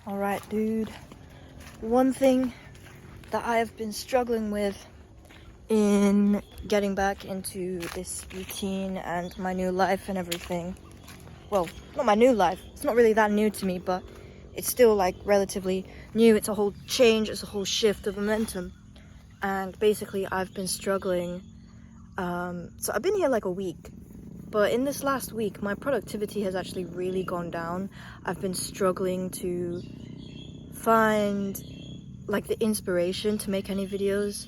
Alright, dude. One thing that I have been struggling with in getting back into this routine and my new life and everything. Well, not my new life. It's not really that new to me, but it's still like relatively new. It's a whole change. It's a whole shift of momentum. And basically, I've been struggling. So I've been here like a week. But in this last week, my productivity has actually really gone down. I've been struggling to find like the inspiration to make any videos.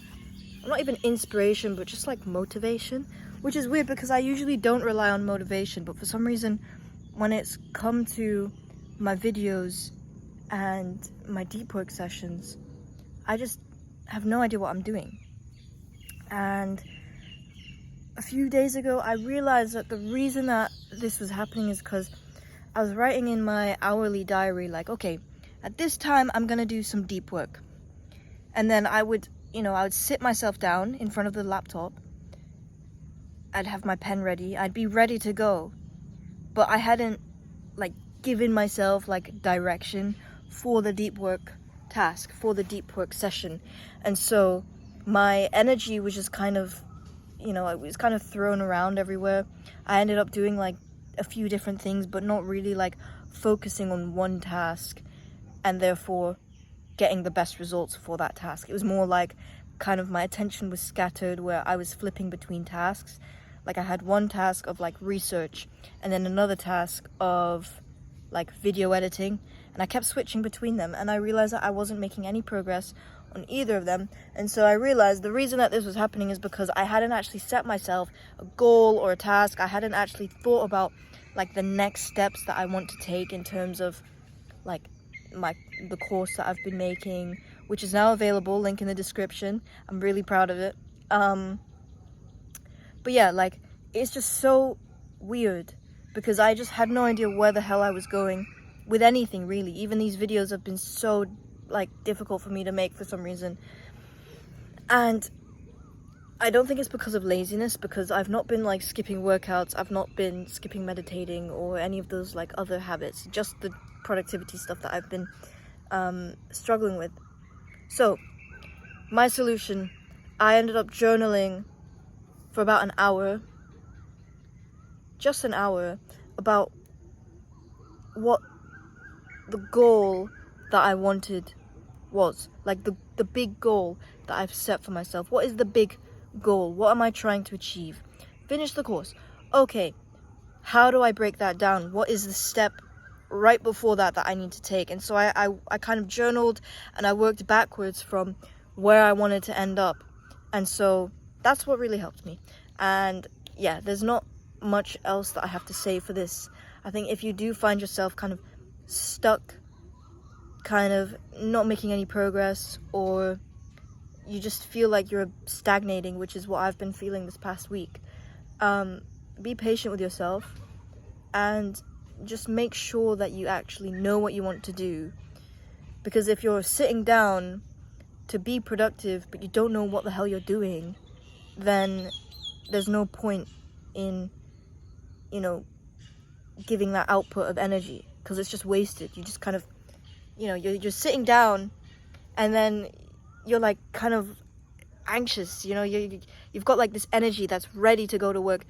Not even inspiration, but just like motivation, which is weird because I usually don't rely on motivation, but for some reason when it's come to my videos and my deep work sessions, I just have no idea what I'm doing. And a few days ago I realized that the reason that this was happening is because I was writing in my hourly diary like, okay, at this time I'm gonna do some deep work, and then I would sit myself down in front of the laptop. I'd have my pen ready. I'd be ready to go. But I hadn't like given myself like direction for the deep work task, for the deep work session. And so my energy was just kind of, it was kind of thrown around everywhere. I ended up doing like a few different things, but not really like focusing on one task and therefore getting the best results for that task. It was more like kind of my attention was scattered where I was flipping between tasks. Like I had one task of like research and then another task of like video editing, and I kept switching between them, and I realized that I wasn't making any progress on either of them. And so I realized the reason that this was happening is because I hadn't actually set myself a goal or a task. I hadn't actually thought about like the next steps that I want to take in terms of like the course that I've been making, which is now available, link in the description. I'm really proud of it. But yeah, like it's just so weird because I just had no idea where the hell I was going with anything really. Even these videos have been so like difficult for me to make for some reason. And I don't think it's because of laziness, because I've not been like skipping workouts, I've not been skipping meditating or any of those like other habits, just the productivity stuff that I've been struggling with. So my solution, I ended up journaling for about an hour, just an hour, about what the goal that I wanted was, like the big goal that I've set for myself. What is the big goal? What am I trying to achieve? Finish the course. Okay, how do I break that down? What is the step right before that I need to take? And so I kind of journaled and I worked backwards from where I wanted to end up. And so that's what really helped me. And yeah, there's not much else that I have to say for this. I think if you do find yourself kind of stuck, kind of not making any progress, or you just feel like you're stagnating, which is what I've been feeling this past week, be patient with yourself and just make sure that you actually know what you want to do. Because if you're sitting down to be productive but you don't know what the hell you're doing, then there's no point in giving that output of energy, because it's just wasted. You just kind of you're sitting down and then you're like kind of anxious, you've got like this energy that's ready to go to work,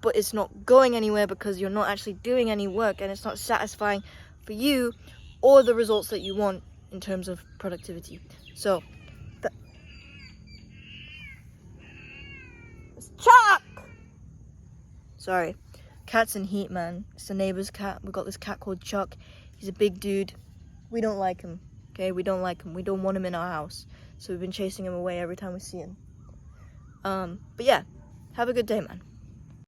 but it's not going anywhere because you're not actually doing any work, and it's not satisfying for you or the results that you want in terms of productivity. So it's Chuck! Sorry, cat's in heat, man. It's the neighbor's cat. We've got this cat called Chuck. He's a big dude. We don't like him, okay? We don't like him. We don't want him in our house. So we've been chasing him away every time we see him. But yeah, have a good day, man.